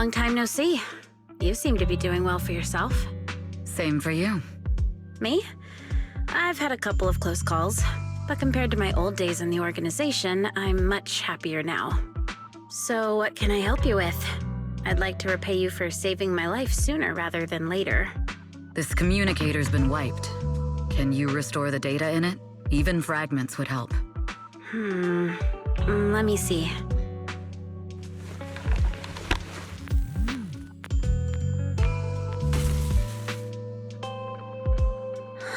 Long time no see. You seem to be doing well for yourself. Same for you. Me? I've had a couple of close calls, but compared to my old days in the organization, I'm much happier now. So what can I help you with? I'd like to repay you for saving my life sooner rather than later. This communicator's been wiped. Can you restore the data in it? Even fragments would help. Let me see.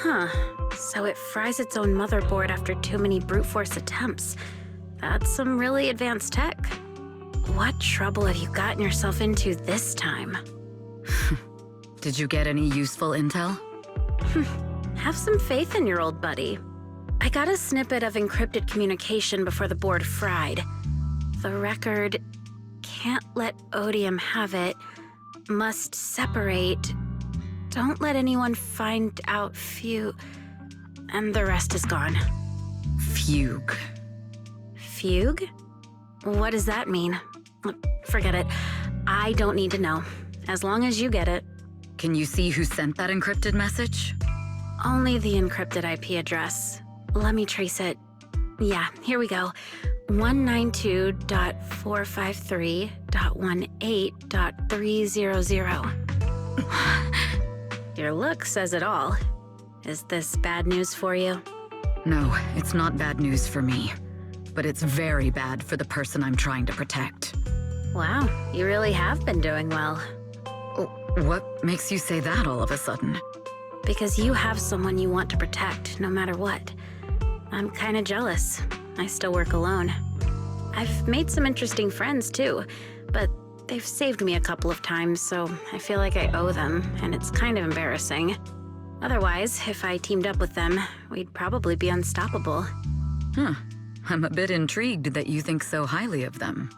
Huh. So it fries its own motherboard after too many brute force attempts. That's some really advanced tech. What trouble have you gotten yourself into this time? Did you get any useful intel? Have some faith in your old buddy. I got a snippet of encrypted communication before the board fried. The record, can't let Odium have it, must separate, don't let anyone find out and the rest is gone. Fugue. Fugue? What does that mean? Forget it. I don't need to know. As long as you get it. Can you see who sent that encrypted message? Only the encrypted IP address. Let me trace it. Yeah, here we go. 192.453.18.300. Your look says it all. Is this bad news for you? No, it's not bad news for me. But it's very bad for the person I'm trying to protect. Wow, you really have been doing well. What makes you say that all of a sudden? Because you have someone you want to protect, no matter what. I'm kinda jealous. I still work alone. I've made some interesting friends too, but they've saved me a couple of times, so I feel like I owe them, and it's kind of embarrassing. Otherwise, if I teamed up with them, we'd probably be unstoppable. I'm a bit intrigued that you think so highly of them.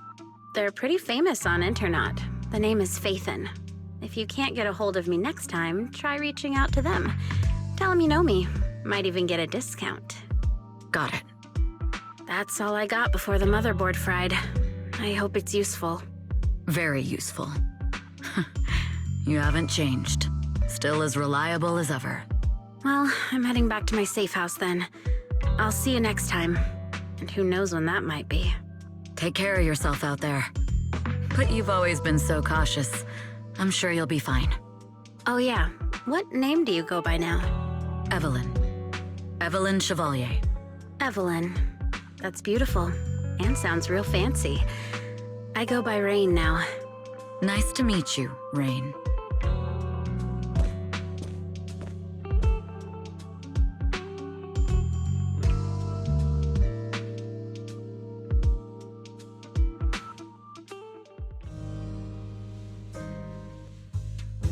They're pretty famous on Internet. The name is Phaethon. If you can't get a hold of me next time, try reaching out to them. Tell them you know me. Might even get a discount. Got it. That's all I got before the motherboard fried. I hope it's useful. Very useful. You haven't changed. Still as reliable as ever. Well, I'm heading back to my safe house then. I'll see you next time. And who knows when that might be. Take care of yourself out there. But you've always been so cautious. I'm sure you'll be fine. Oh yeah, what name do you go by now? Evelyn. Evelyn Chevalier. Evelyn. That's beautiful. And sounds real fancy. I go by Rain now. Nice to meet you, Rain.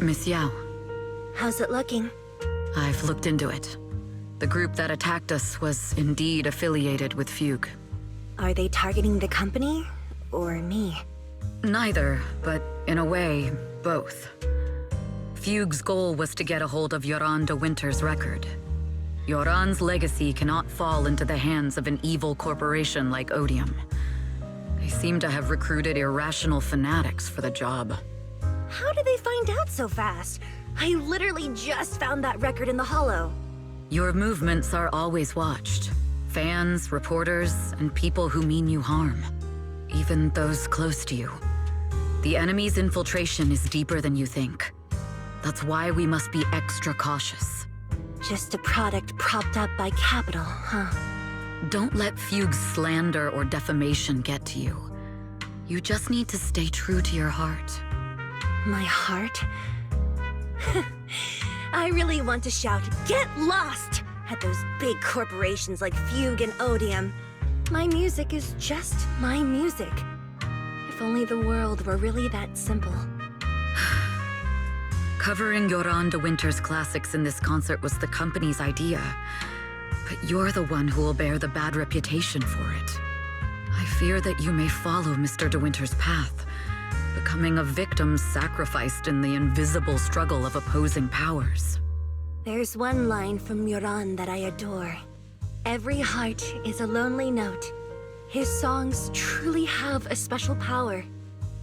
Miss Yao. How's it looking? I've looked into it. The group that attacked us was indeed affiliated with Fugue. Are they targeting the company or me? Neither, but in a way, both. Fugue's goal was to get a hold of Yoran de Winter's record. Yoran's legacy cannot fall into the hands of an evil corporation like Odium. They seem to have recruited irrational fanatics for the job. How did they find out so fast? I literally just found that record in the hollow. Your movements are always watched. Fans, reporters, and people who mean you harm. Even those close to you. The enemy's infiltration is deeper than you think. That's why we must be extra cautious. Just a product propped up by capital, huh? Don't let Fugue's slander or defamation get to you. You just need to stay true to your heart. My heart? I really want to shout, "Get lost!" at those big corporations like Fugue and Odium. My music is just my music. If only the world were really that simple. Covering Yoran de Winter's classics in this concert was the company's idea. But you're the one who will bear the bad reputation for it. I fear that you may follow Mr. de Winter's path, becoming a victim sacrificed in the invisible struggle of opposing powers. There's one line from Yoran that I adore. Every heart is a lonely note. His songs truly have a special power.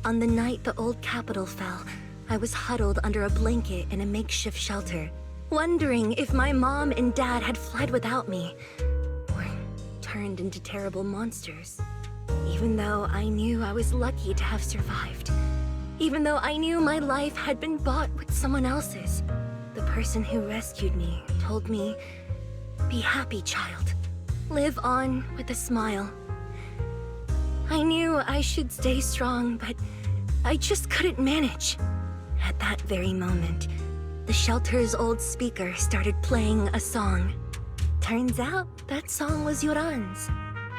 On the night the old capital fell, I was huddled under a blanket in a makeshift shelter, wondering if my mom and dad had fled without me, or turned into terrible monsters. Even though I knew I was lucky to have survived. Even though I knew my life had been bought with someone else's. The person who rescued me told me, "Be happy, child. Live on with a smile." I knew I should stay strong, but I just couldn't manage. At that very moment, the shelter's old speaker started playing a song. Turns out that song was Yoran's.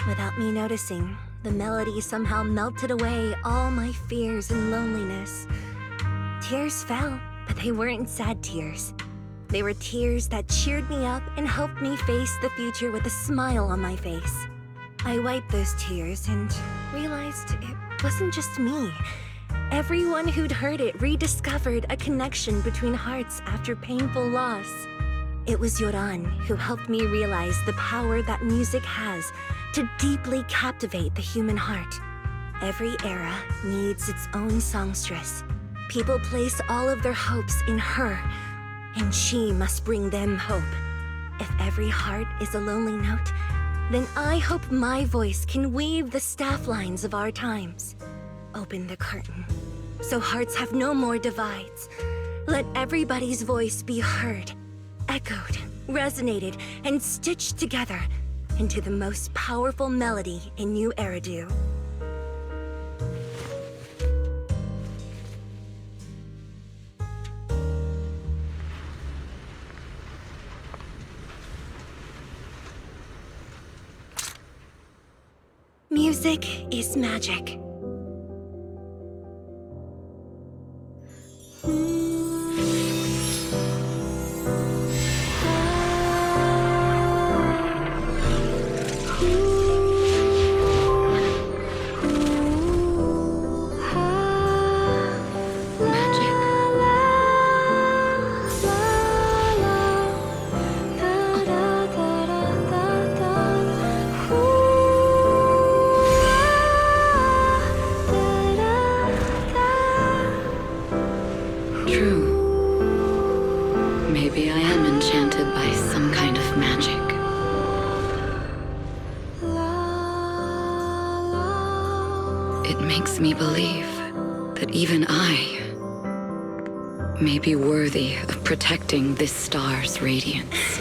Without me noticing, the melody somehow melted away all my fears and loneliness. Tears fell, but they weren't sad tears. They were tears that cheered me up and helped me face the future with a smile on my face. I wiped those tears and realized it wasn't just me. Everyone who'd heard it rediscovered a connection between hearts after painful loss. It was Yoran who helped me realize the power that music has to deeply captivate the human heart. Every era needs its own songstress. People place all of their hopes in her, and she must bring them hope. If every heart is a lonely note, then I hope my voice can weave the staff lines of our times. Open the curtain, so hearts have no more divides. Let everybody's voice be heard, echoed, resonated, and stitched together into the most powerful melody in New Eridu. Music is magic. Maybe I am enchanted by some kind of magic. It makes me believe that even I may be worthy of protecting this star's radiance.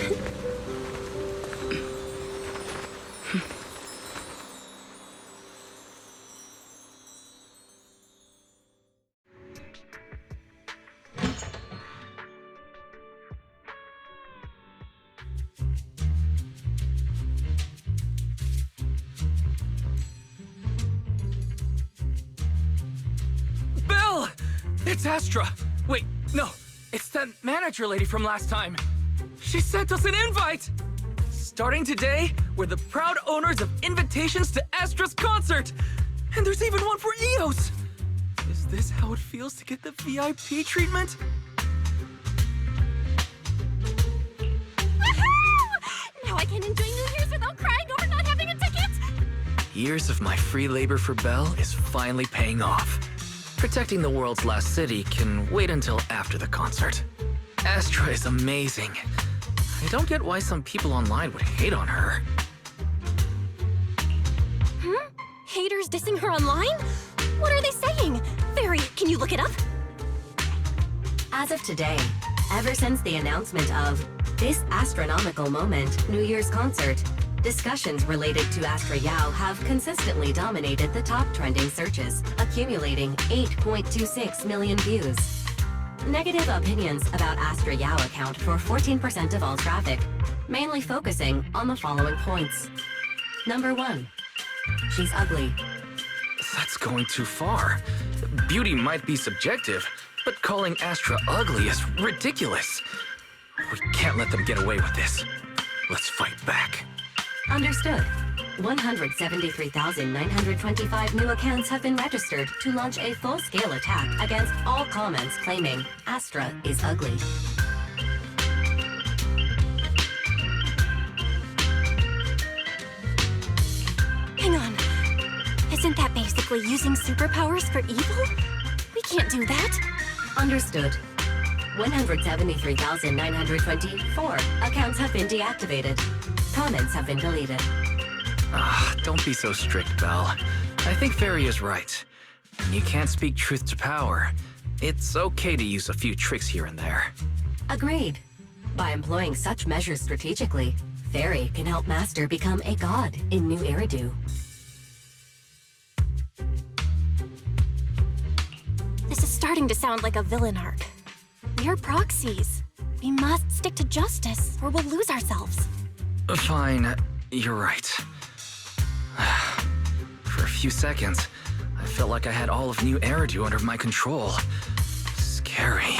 It's Astra! Wait, no, it's that manager lady from last time. She sent us an invite! Starting today, we're the proud owners of invitations to Astra's concert! And there's even one for EOS! Is this how it feels to get the VIP treatment? Woohoo! Now I can enjoy New Year's without crying over not having a ticket! Years of my free labor for Belle is finally paying off. Protecting the world's last city can wait until after the concert. Astra is amazing. I don't get why some people online would hate on her. Haters dissing her online? What are they saying? Fairy, can you look it up? As of today, ever since the announcement of this astronomical moment, New Year's concert, discussions related to Astra Yao have consistently dominated the top trending searches, accumulating 8.26 million views. Negative opinions about Astra Yao account for 14% of all traffic, mainly focusing on the following points. Number 1. She's ugly. That's going too far. Beauty might be subjective, but calling Astra ugly is ridiculous. We can't let them get away with this. Let's fight back. Understood. 173,925 new accounts have been registered to launch a full-scale attack against all comments claiming Astra is ugly. Hang on. Is Isn't that basically using superpowers for evil? We can't do that. Understood. 173,924 accounts have been deactivated. Comments have been deleted. Don't be so strict, Belle. I think Fairy is right. When you can't speak truth to power, it's okay to use a few tricks here and there. Agreed. By employing such measures strategically, Fairy can help Master become a god in New Eridu. This is starting to sound like a villain arc. We're proxies. We must stick to justice, or we'll lose ourselves. Fine, you're right. For a few seconds, I felt like I had all of New Eridu under my control. Scary.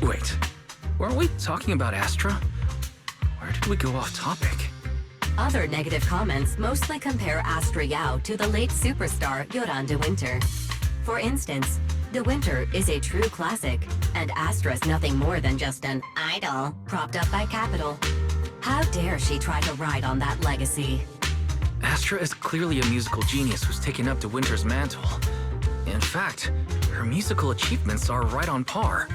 Wait, weren't we talking about Astra? Where did we go off topic? Other negative comments mostly compare Astra Yao to the late superstar Yoran de Winter. For instance, De Winter is a true classic, and Astra's nothing more than just an idol propped up by capital. How dare she try to ride on that legacy? Astra is clearly a musical genius who's taken up De Winter's mantle. In fact, her musical achievements are right on par.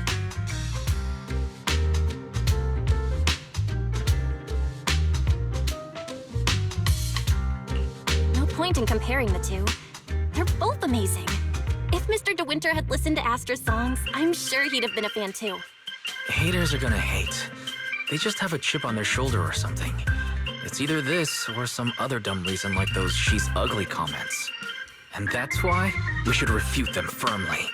No point in comparing the two. They're both amazing. If Mr. De Winter had listened to Astra's songs, I'm sure he'd have been a fan too. Haters are gonna hate. They just have a chip on their shoulder or something. It's either this or some other dumb reason like those "she's ugly" comments. And that's why we should refute them firmly.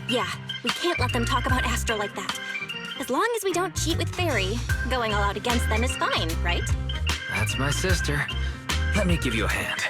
Yeah, we can't let them talk about Astra like that. As long as we don't cheat with Fairy, going all out against them is fine, right? That's my sister. Let me give you a hand.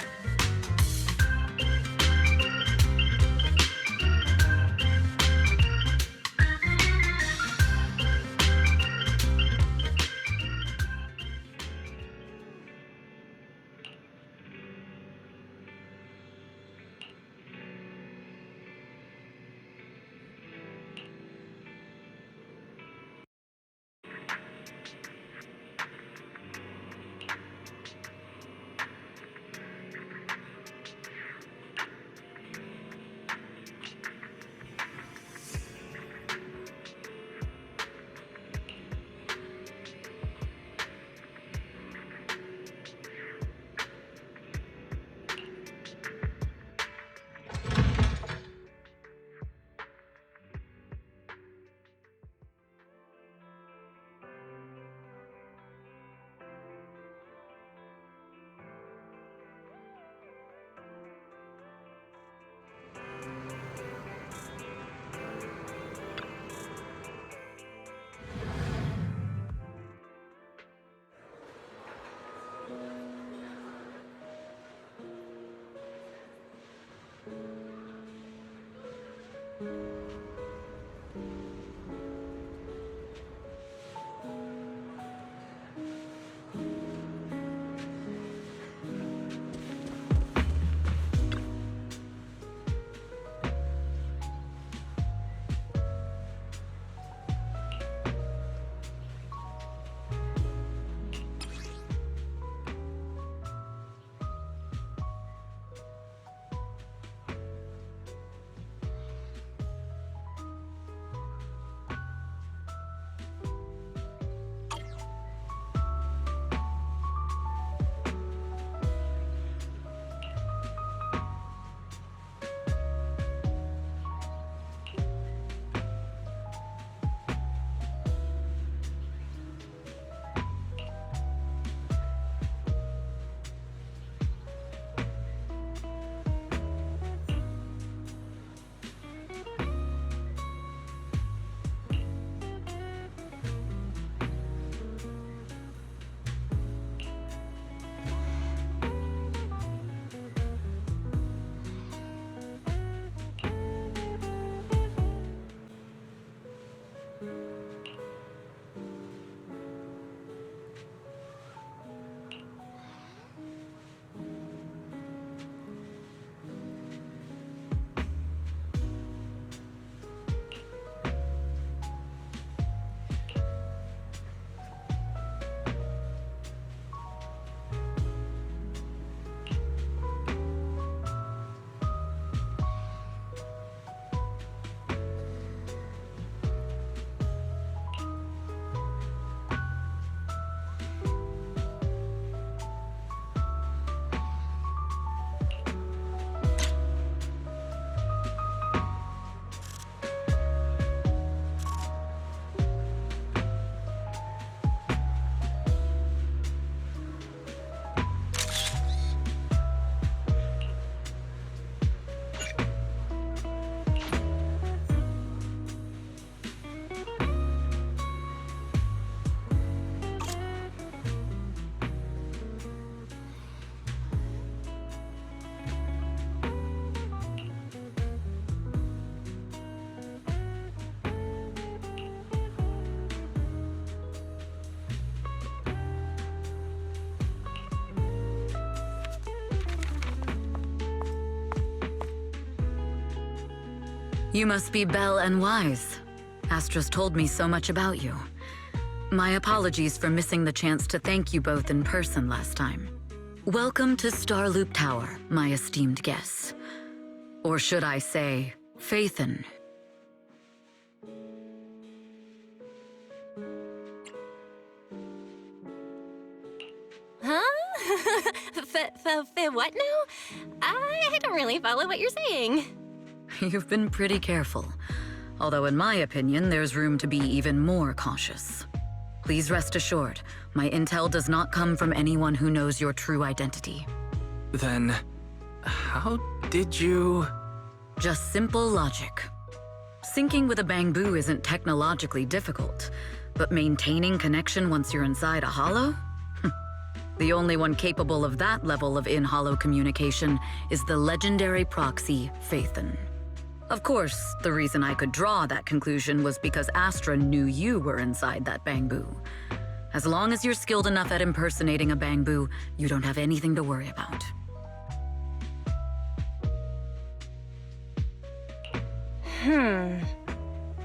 You must be Belle and Wise. Astra's told me so much about you. My apologies for missing the chance to thank you both in person last time. Welcome to Starloop Tower, my esteemed guests. Or should I say, Phaethon. Huh? What now? I don't really follow what you're saying. You've been pretty careful. Although in my opinion, there's room to be even more cautious. Please rest assured, my intel does not come from anyone who knows your true identity. Then, how did you... Just simple logic. Syncing with a bamboo isn't technologically difficult, but maintaining connection once you're inside a hollow? The only one capable of that level of in-hollow communication is the legendary proxy, Phaethon. Of course, the reason I could draw that conclusion was because Astra knew you were inside that bamboo. As long as you're skilled enough at impersonating a bamboo, you don't have anything to worry about.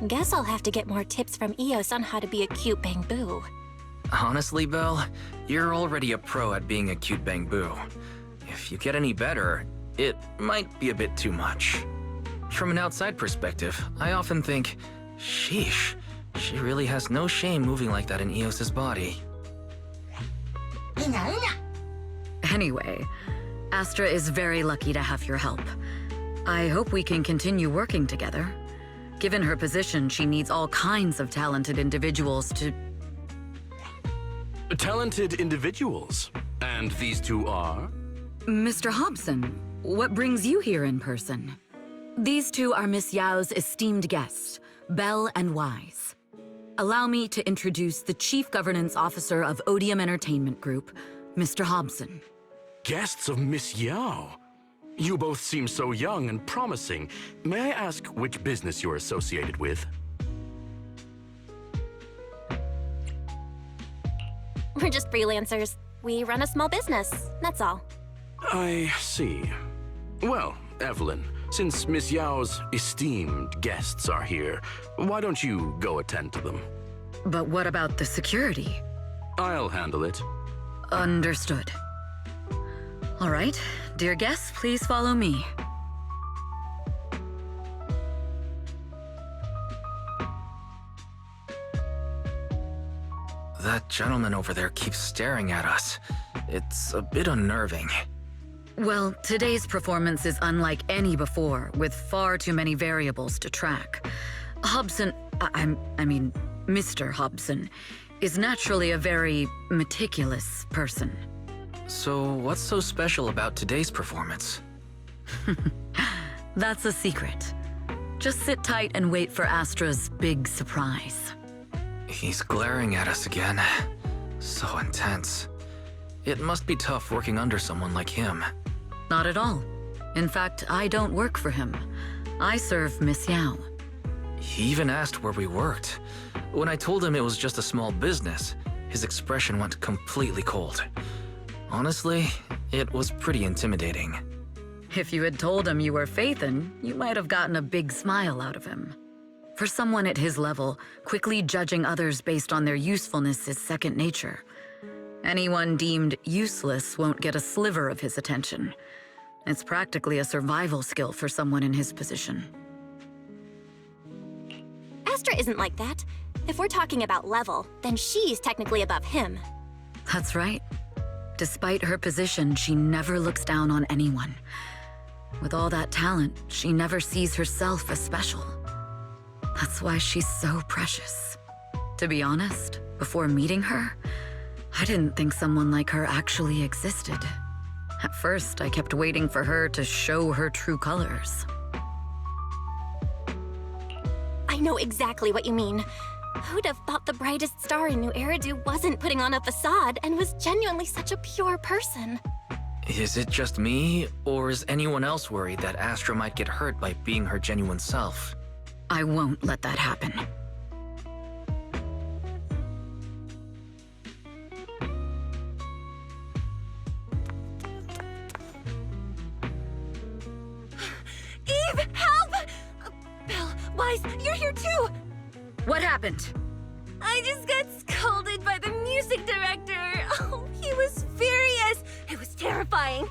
Guess I'll have to get more tips from Eos on how to be a cute bamboo. Honestly, Belle, you're already a pro at being a cute bamboo. If you get any better, it might be a bit too much. From an outside perspective, I often think, sheesh, she really has no shame moving like that in Eos's body. Anyway, Astra is very lucky to have your help. I hope we can continue working together. Given her position, she needs all kinds of talented individuals to... Talented individuals? And these two are? Mr. Hobson, what brings you here in person? These two are Miss Yao's esteemed guests, Belle and Wise. Allow me to introduce the Chief Governance Officer of Odium Entertainment Group, Mr. Hobson. Guests of Miss Yao? You both seem so young and promising. May I ask which business you're associated with? We're just freelancers. We run a small business, that's all. I see. Well, Evelyn, since Miss Yao's esteemed guests are here, why don't you go attend to them? But what about the security? I'll handle it. Understood. All right, dear guests, please follow me. That gentleman over there keeps staring at us. It's a bit unnerving. Well, today's performance is unlike any before, with far too many variables to track. Hobson, I mean, Mr. Hobson, is naturally a very meticulous person. So what's so special about today's performance? That's a secret. Just sit tight and wait for Astra's big surprise. He's glaring at us again. So intense. It must be tough working under someone like him. Not at all. In fact, I don't work for him. I serve Miss Yao. He even asked where we worked. When I told him it was just a small business, his expression went completely cold. Honestly, it was pretty intimidating. If you had told him you were Phaethon, you might have gotten a big smile out of him. For someone at his level, quickly judging others based on their usefulness is second nature. Anyone deemed useless won't get a sliver of his attention. It's practically a survival skill for someone in his position. Astra isn't like that. If we're talking about level, then she's technically above him. That's right. Despite her position, she never looks down on anyone. With all that talent, she never sees herself as special. That's why she's so precious. To be honest, before meeting her, I didn't think someone like her actually existed. At first, I kept waiting for her to show her true colors. I know exactly what you mean. Who'd have thought the brightest star in New Eridu wasn't putting on a facade and was genuinely such a pure person? Is it just me, or is anyone else worried that Astra might get hurt by being her genuine self? I won't let that happen. Eve, help! Belle, Wise, you're here too! What happened? I just got scolded by the music director. Oh, he was furious. It was terrifying.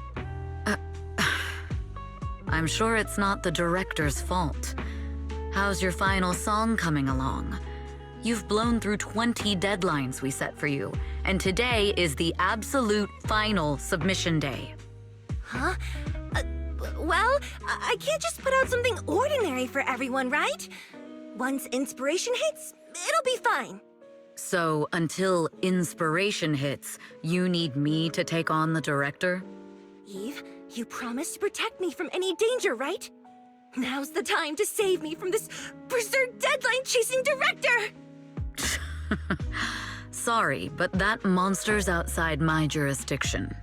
I'm sure it's not the director's fault. How's your final song coming along? You've blown through 20 deadlines we set for you, and today is the absolute final submission day. Huh? Well, I can't just put out something ordinary for everyone, right? Once inspiration hits, it'll be fine. So, until inspiration hits, you need me to take on the director? Eve, you promised to protect me from any danger, right? Now's the time to save me from this berserk deadline-chasing director! Sorry, but that monster's outside my jurisdiction.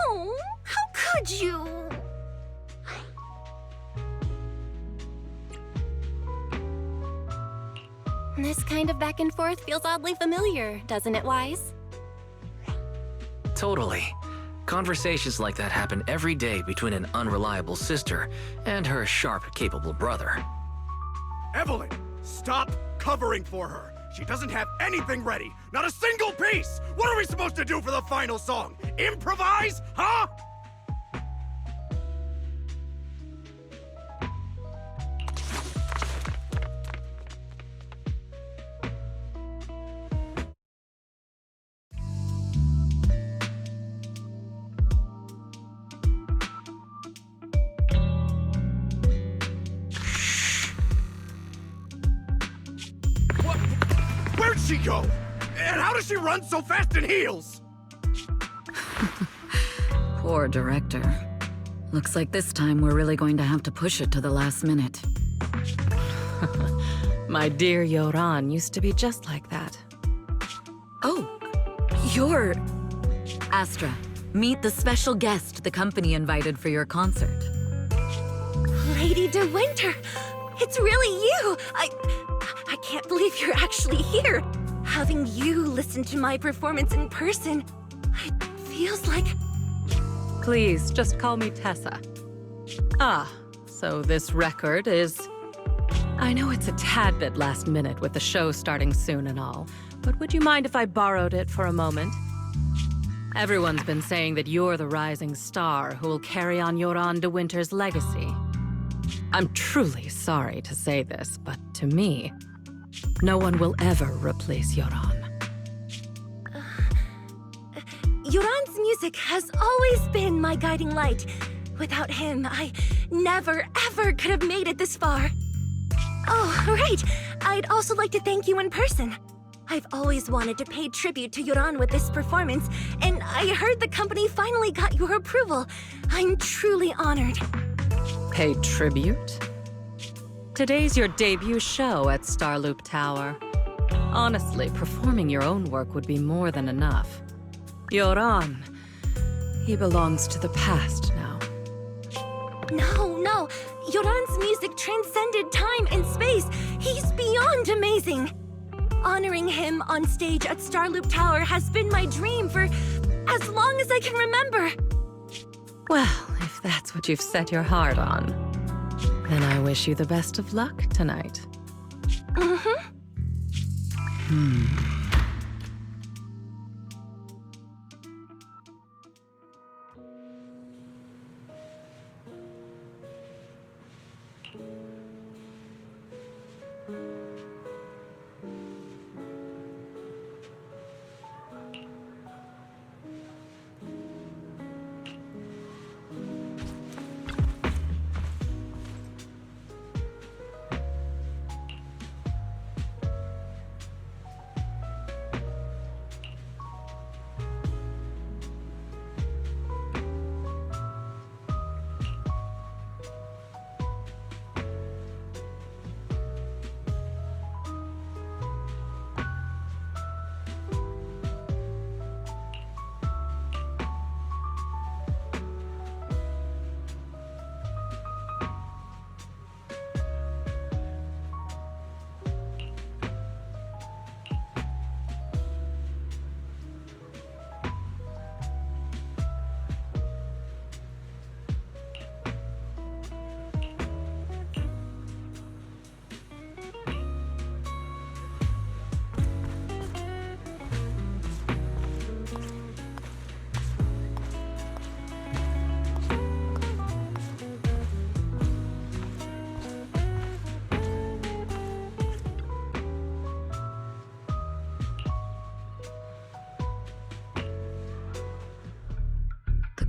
Oh, how could you? This kind of back and forth feels oddly familiar, doesn't it, Wise? Totally. Conversations like that happen every day between an unreliable sister and her sharp, capable brother. Evelyn, stop covering for her. She doesn't have anything ready. Not a single piece. What are we supposed to do for the final song? Improvise? Huh? Where'd she go? And how does she run so fast in heels? Poor director. Looks like this time we're really going to have to push it to the last minute. My dear Yoran used to be just like that. Oh, you're... Astra, meet the special guest the company invited for your concert. Lady De Winter, it's really you! I can't believe you're actually here. Having you listen to my performance in person, it feels like... Please, just call me Tessa. Ah, so this record is... I know it's a tad bit last minute with the show starting soon and all, but would you mind if I borrowed it for a moment? Everyone's been saying that you're the rising star who will carry on Yoran De Winter's legacy. I'm truly sorry to say this, but to me, no one will ever replace Yoran. Yoran's music has always been my guiding light. Without him, I never, ever could have made it this far. Oh, right. I'd also like to thank you in person. I've always wanted to pay tribute to Yoran with this performance, and I heard the company finally got your approval. I'm truly honored. Pay tribute? Today's your debut show at Starloop Tower. Honestly, performing your own work would be more than enough. Yoran, he belongs to the past now. No. Yoran's music transcended time and space. He's beyond amazing. Honoring him on stage at Starloop Tower has been my dream for as long as I can remember. Well, if that's what you've set your heart on, then I wish you the best of luck tonight.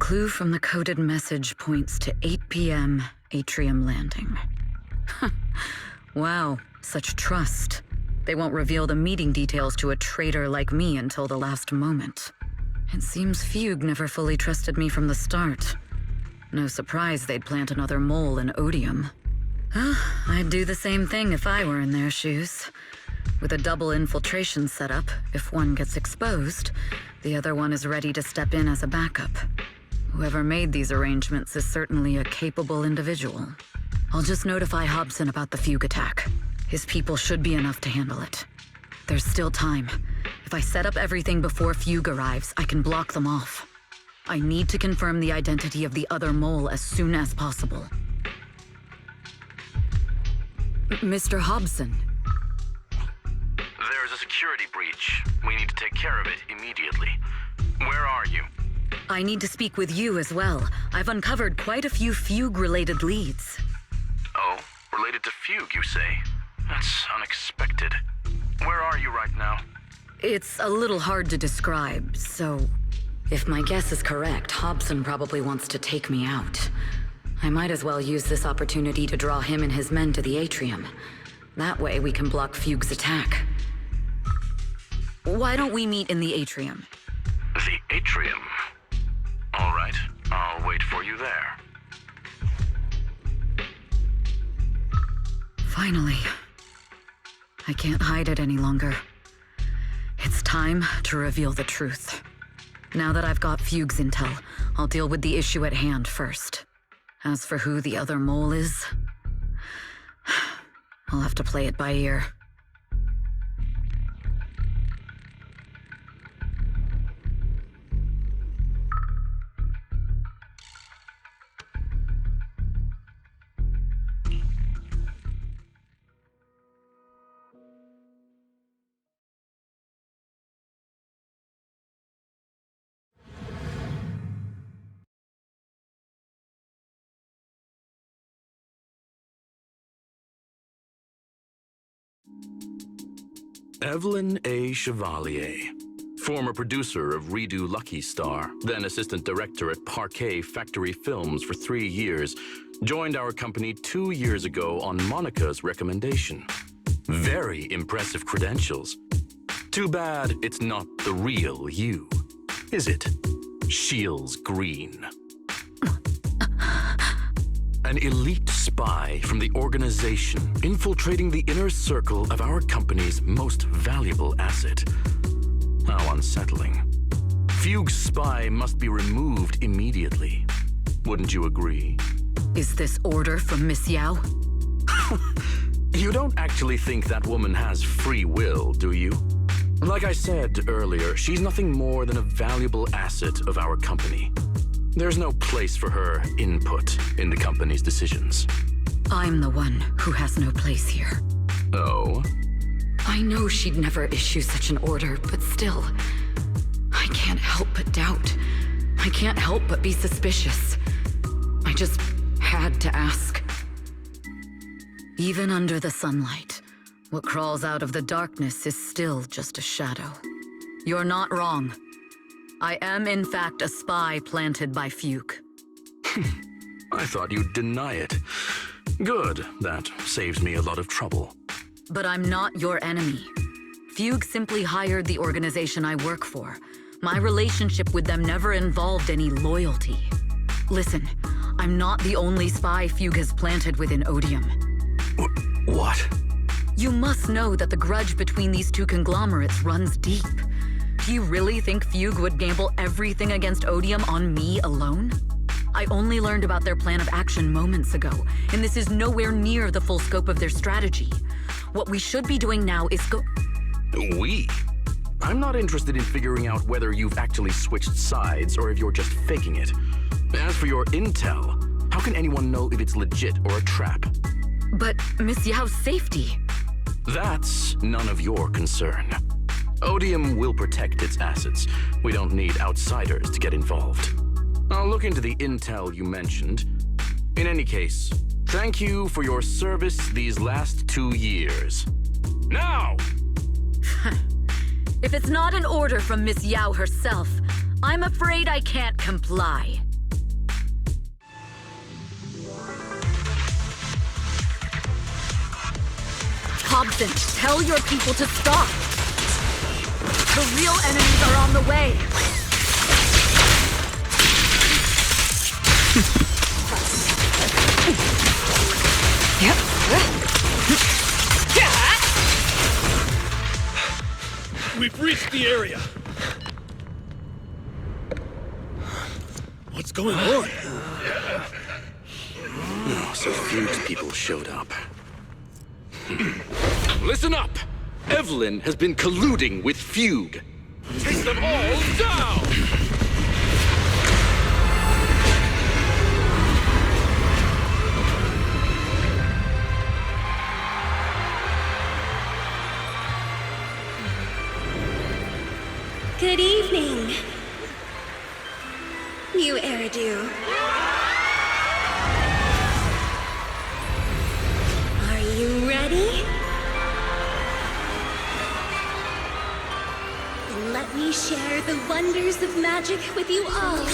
clue from the coded message points to 8 p.m. Atrium Landing. Wow, such trust. They won't reveal the meeting details to a traitor like me until the last moment. It seems Fugue never fully trusted me from the start. No surprise they'd plant another mole in Odium. I'd do the same thing if I were in their shoes. With a double infiltration setup, if one gets exposed, the other one is ready to step in as a backup. Whoever made these arrangements is certainly a capable individual. I'll just notify Hobson about the Fugue attack. His people should be enough to handle it. There's still time. If I set up everything before Fugue arrives, I can block them off. I need to confirm the identity of the other mole as soon as possible. Mr. Hobson. There's a security breach. We need to take care of it immediately. Where are you? I need to speak with you as well. I've uncovered quite a few Fugue-related leads. Oh, related to Fugue, you say? That's unexpected. Where are you right now? It's a little hard to describe, so... If my guess is correct, Hobson probably wants to take me out. I might as well use this opportunity to draw him and his men to the atrium. That way we can block Fugue's attack. Why don't we meet in the atrium? The atrium? All right, I'll wait for you there. Finally. I can't hide it any longer. It's time to reveal the truth. Now that I've got Fugue's intel, I'll deal with the issue at hand first. As for who the other mole is, I'll have to play it by ear. Evelyn A. Chevalier, former producer of Redo Lucky Star, then assistant director at Parquet Factory Films for 3 years, joined our company 2 years ago on Monica's recommendation. Very impressive credentials. Too bad it's not the real you, is it? Shields Green. An elite spy from the organization infiltrating the inner circle of our company's most valuable asset. How unsettling. Fugue's spy must be removed immediately. Wouldn't you agree? Is this order from Miss Yao? You don't actually think that woman has free will, do you? Like I said earlier, she's nothing more than a valuable asset of our company. There's no place for her input in the company's decisions. I'm the one who has no place here. Oh? I know she'd never issue such an order, but still, I can't help but doubt. I can't help but be suspicious. I just had to ask. Even under the sunlight, what crawls out of the darkness is still just a shadow. You're not wrong. I am, in fact, a spy planted by Fugue. I thought you'd deny it. Good, that saves me a lot of trouble. But I'm not your enemy. Fugue simply hired the organization I work for. My relationship with them never involved any loyalty. Listen, I'm not the only spy Fugue has planted within Odium. What? You must know that the grudge between these two conglomerates runs deep. Do you really think Fugue would gamble everything against Odium on me alone? I only learned about their plan of action moments ago, and this is nowhere near the full scope of their strategy. What we should be doing now is We? I'm not interested in figuring out whether you've actually switched sides or if you're just faking it. As for your intel, how can anyone know if it's legit or a trap? But Miss Yao's safety... That's none of your concern. Odium will protect its assets. We don't need outsiders to get involved. I'll look into the intel you mentioned. In any case, thank you for your service these last 2 years. Now! If it's not an order from Miss Yao herself, I'm afraid I can't comply. Hobson, tell your people to stop! The real enemies are on the way! We've reached the area. What's going on? Oh, so Fugue's people showed up. Listen up! Evelyn has been colluding with Fugue. Take them all down! Good evening, new Eridu. Are you ready? Then let me share the wonders of magic with you all.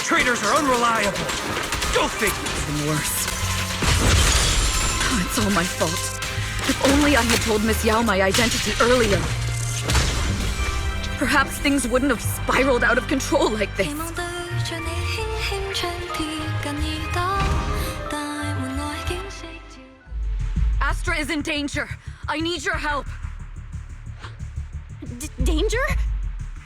Traitors are unreliable. Go figure. Even worse. Oh, it's all my fault. If only I had told Miss Yao my identity earlier. Perhaps things wouldn't have spiraled out of control like this. Astra is in danger. I need your help. Danger?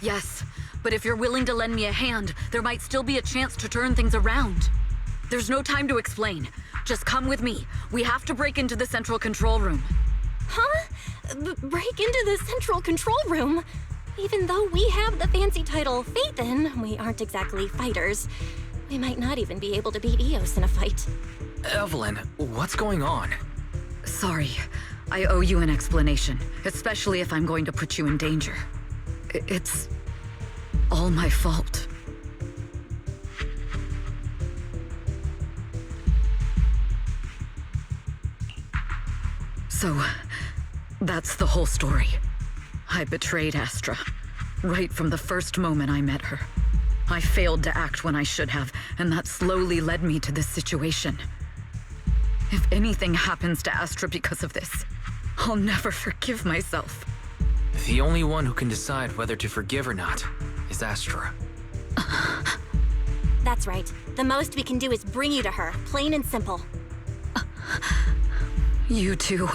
Yes, but if you're willing to lend me a hand, there might still be a chance to turn things around. There's no time to explain. Just come with me. We have to break into the central control room. Huh? Break into the central control room? Even though we have the fancy title Phaethon, we aren't exactly fighters. We might not even be able to beat Eos in a fight. Evelyn, what's going on? Sorry. I owe you an explanation, especially if I'm going to put you in danger. It's all my fault. So, that's the whole story. I betrayed Astra, right from the first moment I met her. I failed to act when I should have, and that slowly led me to this situation. If anything happens to Astra because of this, I'll never forgive myself. The only one who can decide whether to forgive or not is Astra. That's right. The most we can do is bring you to her, plain and simple. You too.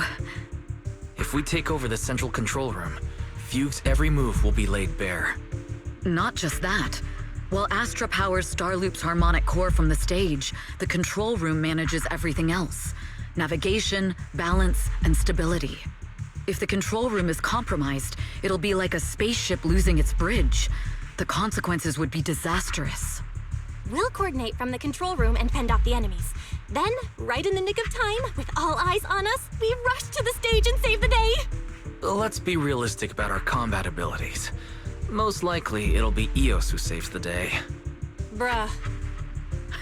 If we take over the central control room, Fugue's every move will be laid bare. Not just that. While Astra powers Starloop's harmonic core from the stage, the control room manages everything else. Navigation, balance, and stability. If the control room is compromised, it'll be like a spaceship losing its bridge. The consequences would be disastrous. We'll coordinate from the control room and fend off the enemies. Then, right in the nick of time, with all eyes on us, we rush to the stage and save the day! Let's be realistic about our combat abilities. Most likely, it'll be Eos who saves the day. Bruh.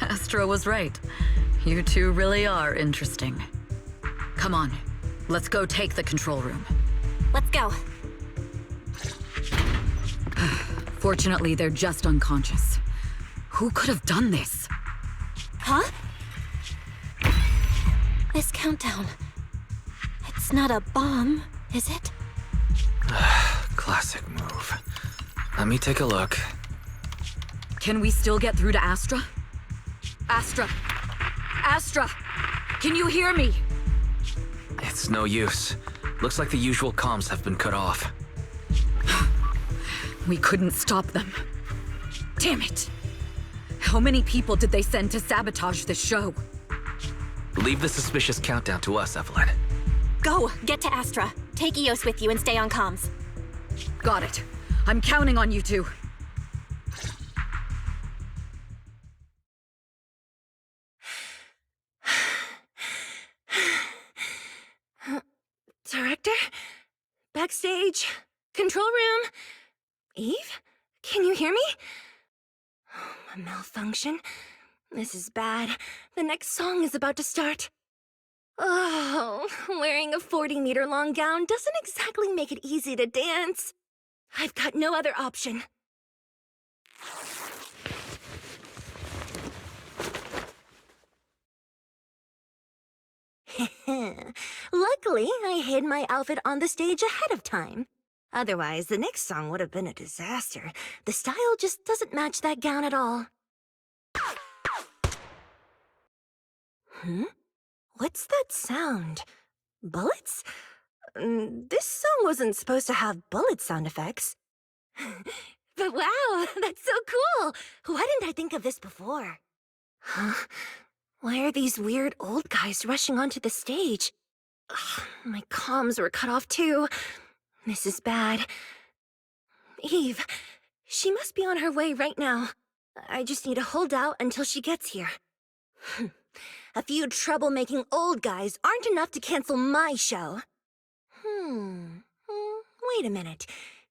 Astra was right. You two really are interesting. Come on, let's go take the control room. Let's go. Fortunately, they're just unconscious. Who could have done this? Huh? This countdown. It's not a bomb, is it? Classic move. Let me take a look. Can we still get through to Astra? Astra! Astra! Can you hear me? It's no use. Looks like the usual comms have been cut off. We couldn't stop them. Damn it! How many people did they send to sabotage this show? Leave the suspicious countdown to us, Evelyn. Go, get to Astra. Take Eos with you and stay on comms. Got it. I'm counting on you two. Director? Backstage? Control room? Eve? Can you hear me? A malfunction? This is bad. The next song is about to start. Oh, wearing a 40-meter-long gown doesn't exactly make it easy to dance. I've got no other option. Luckily, I hid my outfit on the stage ahead of time. Otherwise, the next song would have been a disaster. The style just doesn't match that gown at all. What's that sound? Bullets? This song wasn't supposed to have bullet sound effects. But wow, that's so cool! Why didn't I think of this before? Huh? Why are these weird old guys rushing onto the stage? Ugh, my comms were cut off too. This is bad. Eve, she must be on her way right now. I just need to hold out until she gets here. A few troublemaking old guys aren't enough to cancel my show. Wait a minute.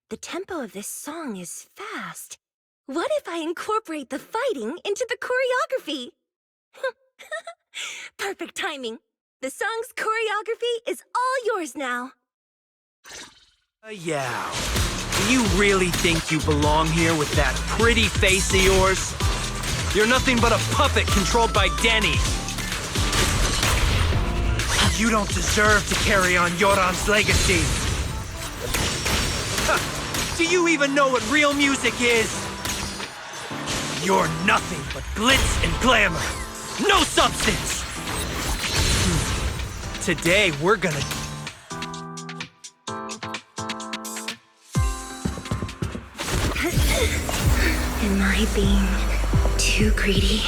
The tempo of this song is fast. What if I incorporate the fighting into the choreography? Perfect timing. The song's choreography is all yours now. Yeah. Do you really think you belong here with that pretty face of yours? You're nothing but a puppet controlled by Denny. You don't deserve to carry on Yoran's legacy. Do you even know what real music is? You're nothing but glitz and glamour. No substance! Today, we're gonna... Am I being too greedy?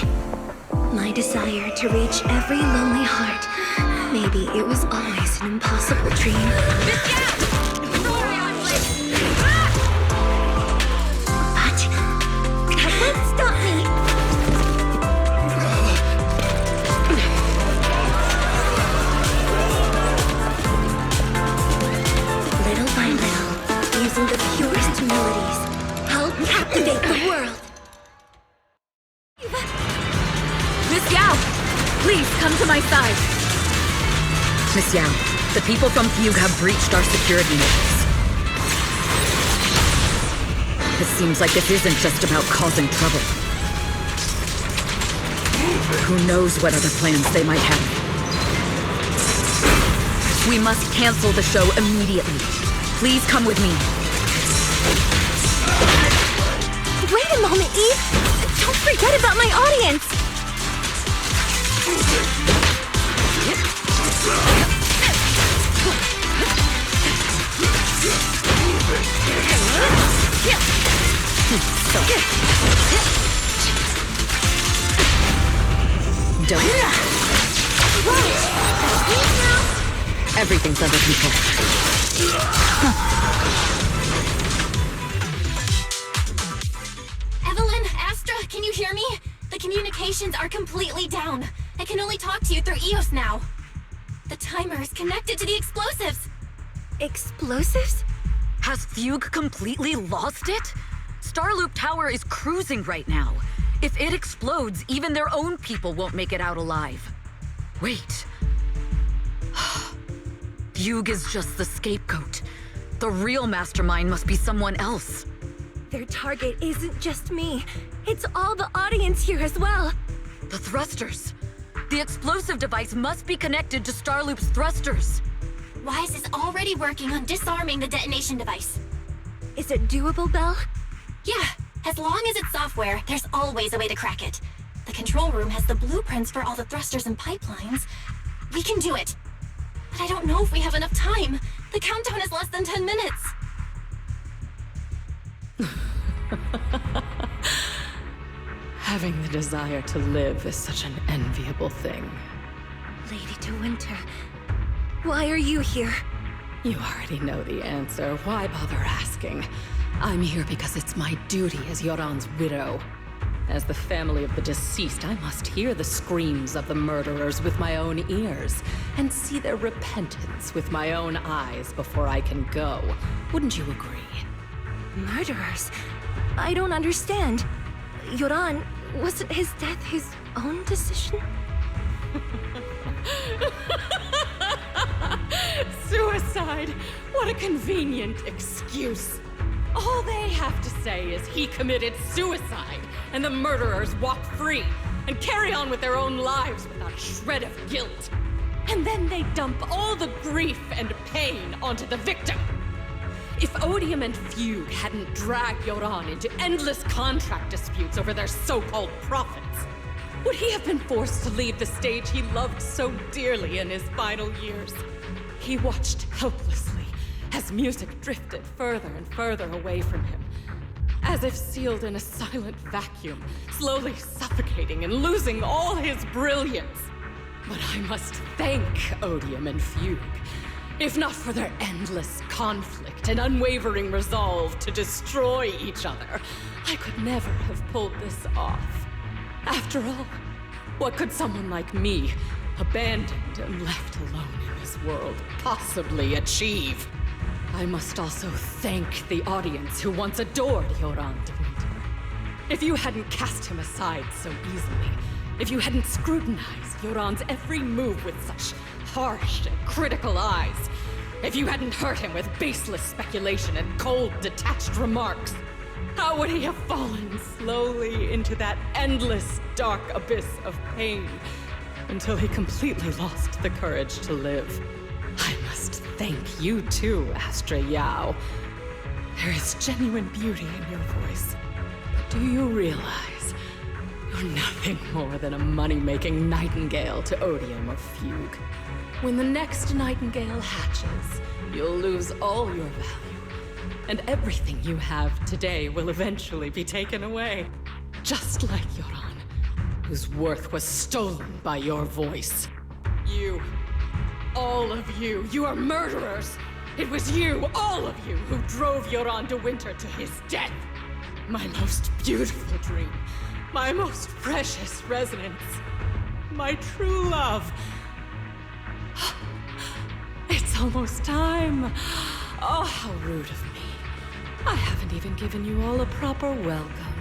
My desire to reach every lonely heart. Maybe it was always an impossible dream. But that won't stop me! Little by little, using the purest melodies, I'll captivate the world. Miss Yao! Please, come to my side! Miss Yao, the people from Fugue have breached our security measures. It seems like this isn't just about causing trouble. Who knows what other plans they might have. We must cancel the show immediately. Please come with me. Wait a moment, Eve! Don't forget about my audience! Don't. Everything's under control. Evelyn, Astra, can you hear me? The communications are completely down. I can only talk to you through Eos now. The timer is connected to the explosives. Explosives? Has Fugue completely lost it? Starloop Tower is cruising right now. If it explodes, even their own people won't make it out alive. Wait. Fugue is just the scapegoat. The real mastermind must be someone else. Their target isn't just me. It's all the audience here as well. The thrusters. The explosive device must be connected to Starloop's thrusters. Wise is already working on disarming the detonation device. Is it doable, Belle? Yeah, As long as it's software, there's always a way to crack it. The control room has the blueprints for all the thrusters and pipelines. We can do it. But I don't know if we have enough time. The countdown is less than 10 minutes. Having the desire to live is such an enviable thing. Lady de Winter, why are you here? You already know the answer. Why bother asking? I'm here because it's my duty as Yoran's widow. As the family of the deceased, I must hear the screams of the murderers with my own ears, and see their repentance with my own eyes before I can go. Wouldn't you agree? Murderers? I don't understand. Yoran, wasn't his death his own decision? Suicide! What a convenient excuse. All they have to say is he committed suicide, and the murderers walk free and carry on with their own lives without a shred of guilt. And then they dump all the grief and pain onto the victim. If Odium and Fugue hadn't dragged Yoran into endless contract disputes over their so-called profits, would he have been forced to leave the stage he loved so dearly in his final years? He watched helplessly as music drifted further and further away from him, as if sealed in a silent vacuum, slowly suffocating and losing all his brilliance. But I must thank Odium and Fugue. If not for their endless conflict and unwavering resolve to destroy each other, I could never have pulled this off. After all, what could someone like me, abandoned and left alone in this world, possibly achieve? I must also thank the audience who once adored Yoran de Winter. If you hadn't cast him aside so easily, if you hadn't scrutinized Yoran's every move with such harsh and critical eyes, if you hadn't hurt him with baseless speculation and cold, detached remarks, how would he have fallen slowly into that endless, dark abyss of pain until he completely lost the courage to live? I must thank you too, Astra Yao. There is genuine beauty in your voice. But do you realize you're nothing more than a money-making nightingale to Odium or Fugue? When the next nightingale hatches, you'll lose all your value, and everything you have today will eventually be taken away. Just like Yoran, whose worth was stolen by your voice. You, all of you, you are murderers! It was you, all of you, who drove Yoran de Winter to his death! My most beautiful dream, my most precious resonance, my true love. It's almost time. Oh, how rude of me. I haven't even given you all a proper welcome.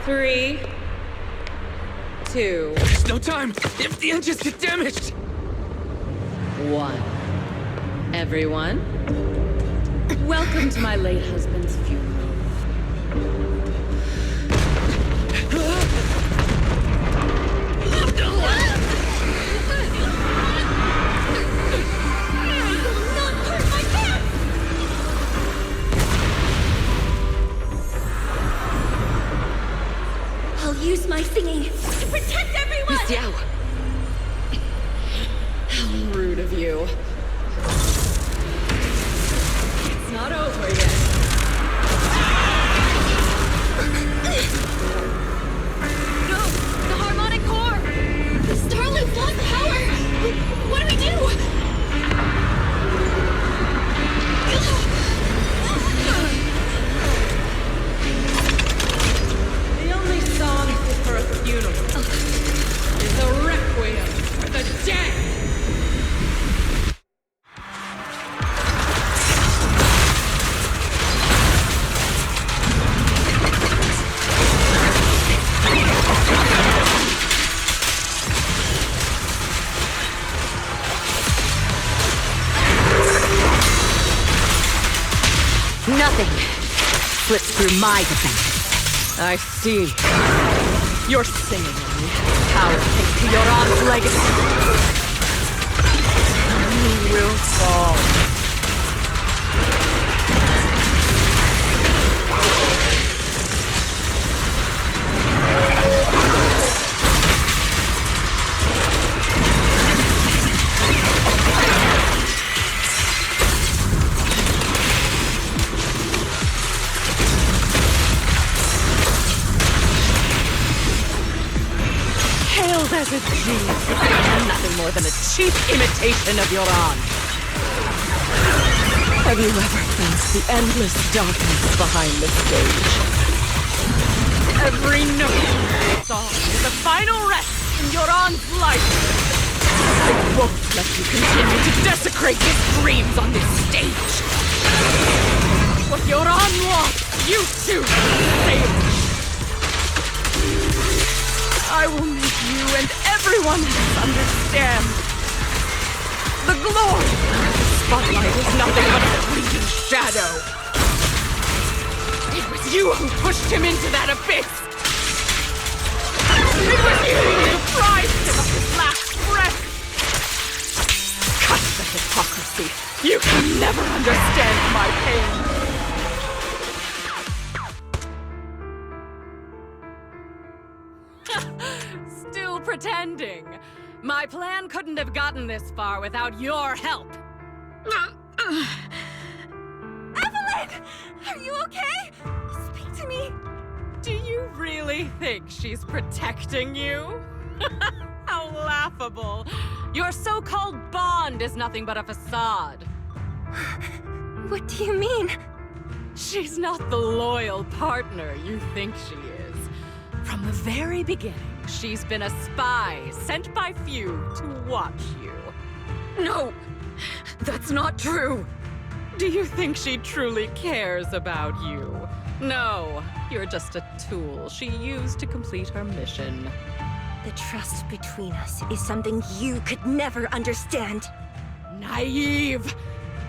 3, 2, There's no time! If the engines get damaged! 1. Everyone, welcome to my late husband's funeral. I'll use my thingy to protect everyone! Miss Yao! How rude of you. It's not over yet. No! The harmonic core! The Starlink's lost power! What do we do? The only song fit for a funeral is a requiem for the dead! Nothing slips through my defense. I see. You're singing on me. Power thanks to Yoran's legacy. You will fall. Failed as a genius, it's nothing more than a cheap imitation of your aunt. Have you ever felt the endless darkness behind the stage? Every note of the song is a final rest in your aunt's life. I won't let you continue to desecrate his dreams on this stage. What your aunt wants, you too fail. I will make you and everyone else understand. The glory of the spotlight is nothing but a fleeting shadow. It was you who pushed him into that abyss. It was you who deprived him of his last breath. Cut the hypocrisy. You can never understand my pain. Still pretending. My plan couldn't have gotten this far without your help. Evelyn! Are you okay? Speak to me. Do you really think she's protecting you? How laughable. Your so-called bond is nothing but a facade. What do you mean? She's not the loyal partner you think she is. From the very beginning, she's been a spy sent by Fugue to watch you. No! That's not true! Do you think she truly cares about you? No, you're just a tool she used to complete her mission. The trust between us is something you could never understand. Naive!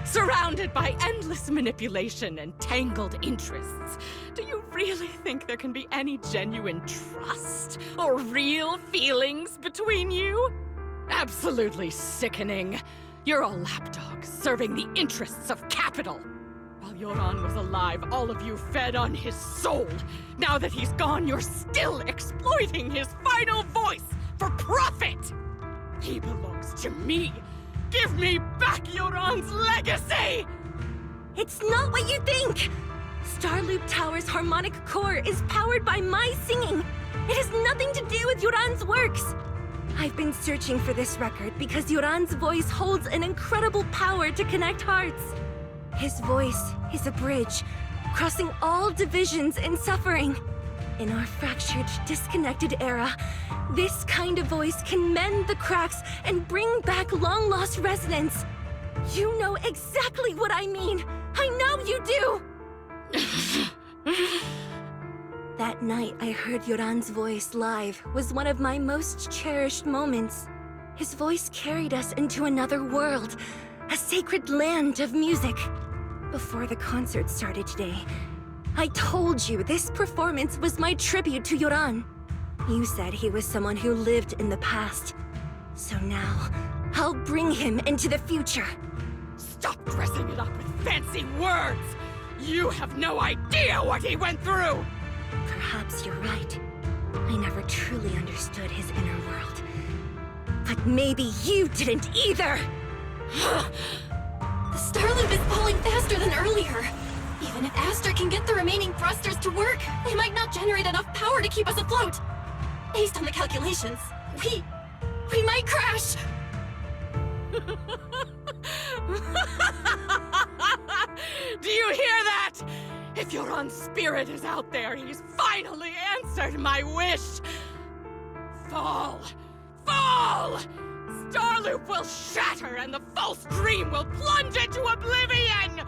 Surrounded by endless manipulation and tangled interests. Do you really think there can be any genuine trust or real feelings between you? Absolutely sickening. You're a lapdog serving the interests of capital. While Yoran was alive, all of you fed on his soul. Now that he's gone, you're still exploiting his final voice for profit. He belongs to me. Give me back Yoran's legacy! It's not what you think! Starloop Tower's harmonic core is powered by my singing. It has nothing to do with Yoran's works. I've been searching for this record because Yoran's voice holds an incredible power to connect hearts. His voice is a bridge, crossing all divisions and suffering. In our fractured, disconnected era, this kind of voice can mend the cracks and bring back long-lost residents. You know exactly what I mean. I know you do! That night I heard Yoran's voice live was one of my most cherished moments. His voice carried us into another world, a sacred land of music. Before the concert started today, I told you this performance was my tribute to Yoran. You said he was someone who lived in the past. So now, I'll bring him into the future. Stop dressing it up with fancy words! You have no idea what he went through! Perhaps you're right. I never truly understood his inner world. But maybe you didn't either! The Starloop is falling faster than earlier. Even if Aster can get the remaining thrusters to work, they might not generate enough power to keep us afloat. Based on the calculations, we might crash. Do you hear that? If Yoran's spirit is out there, he's finally answered my wish. Fall! Fall! Starloop will shatter and the false dream will plunge into oblivion!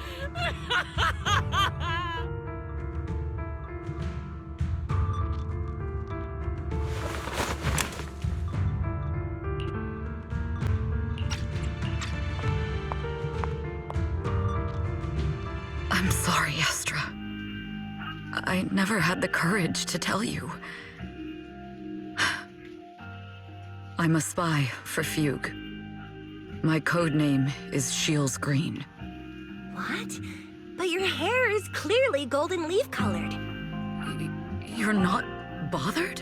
I'm sorry, Astra. I never had the courage to tell you. I'm a spy for Fugue. My code name is Shields Green. What? But your hair is clearly golden leaf colored. You're not bothered?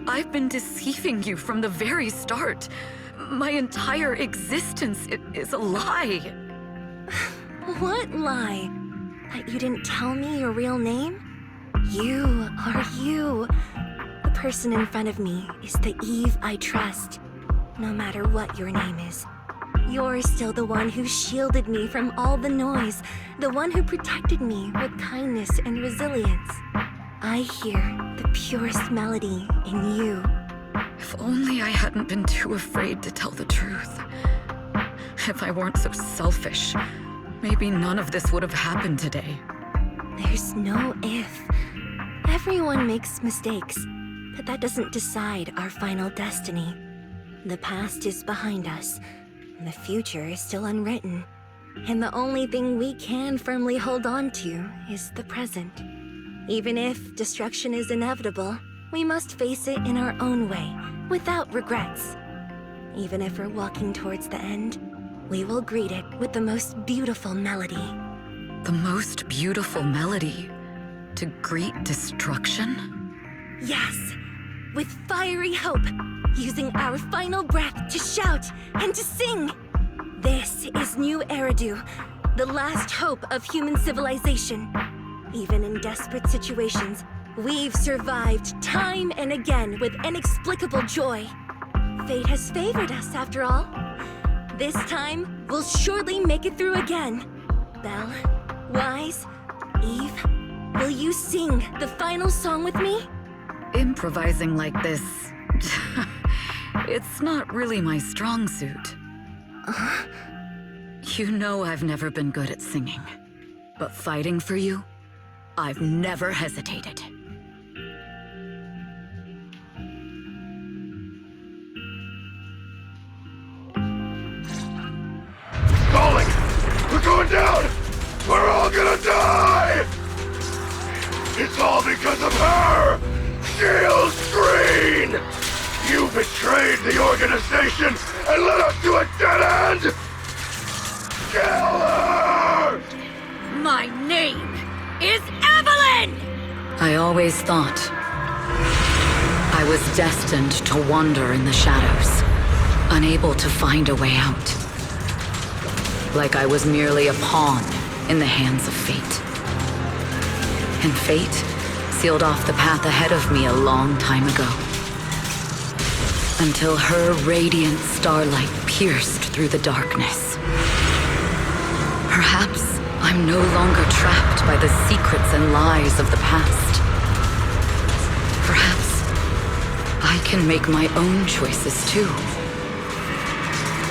I've been deceiving you from the very start. My entire existence is a lie. What lie? That you didn't tell me your real name? You are you. The person in front of me is the Eve I trust. No matter what your name is, you're still the one who shielded me from all the noise, the one who protected me with kindness and resilience. I hear the purest melody in you. If only I hadn't been too afraid to tell the truth. If I weren't so selfish, maybe none of this would have happened today. There's no if. Everyone makes mistakes, but that doesn't decide our final destiny. The past is behind us. The future is still unwritten, and the only thing we can firmly hold on to is the present. Even if destruction is inevitable, we must face it in our own way, without regrets. Even if we're walking towards the end, we will greet it with the most beautiful melody. The most beautiful melody? To greet destruction? Yes, with fiery hope. Using our final breath to shout and to sing. This is New Eridu, the last hope of human civilization. Even in desperate situations, we've survived time and again with inexplicable joy. Fate has favored us after all. This time, we'll surely make it through again. Belle, Wise, Eve, will you sing the final song with me? Improvising like this... it's not really my strong suit. You know I've never been good at singing. But fighting for you, I've never hesitated. Darling! We're going down! We're all gonna die! It's all because of her! Shield Screen! You betrayed the organization and led us to a dead end! Kill her! My name is Evelyn! I always thought I was destined to wander in the shadows, unable to find a way out. Like I was merely a pawn in the hands of fate. And fate sealed off the path ahead of me a long time ago. Until her radiant starlight pierced through the darkness. Perhaps I'm no longer trapped by the secrets and lies of the past. Perhaps I can make my own choices too.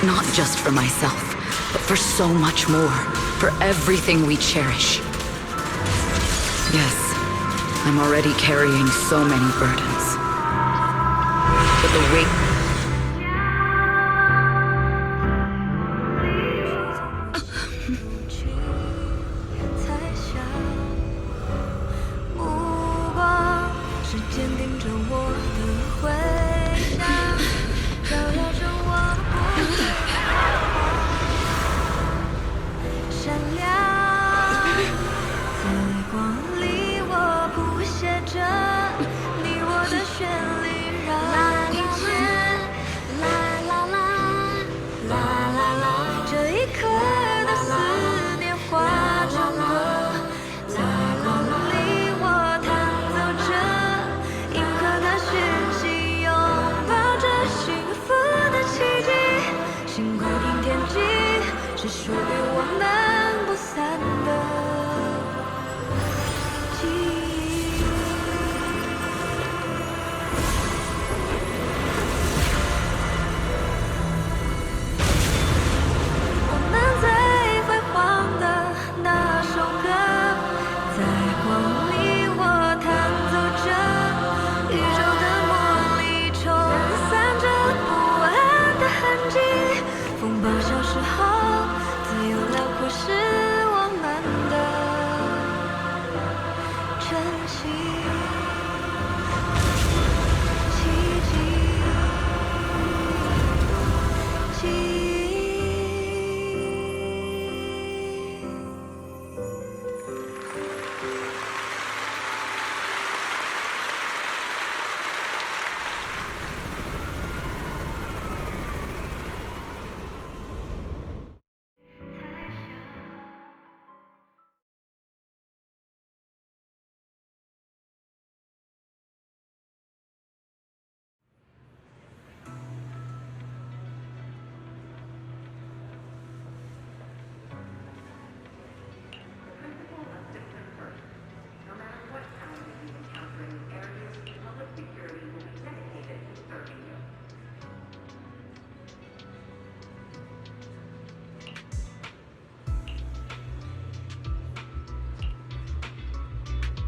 Not just for myself, but for so much more. For everything we cherish. Yes, I'm already carrying so many burdens. But the weight...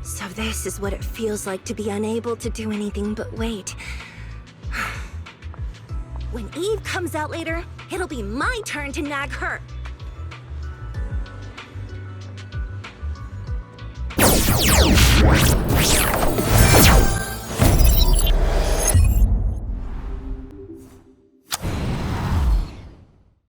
So this is what it feels like to be unable to do anything but wait. When Eve comes out later, it'll be my turn to nag her.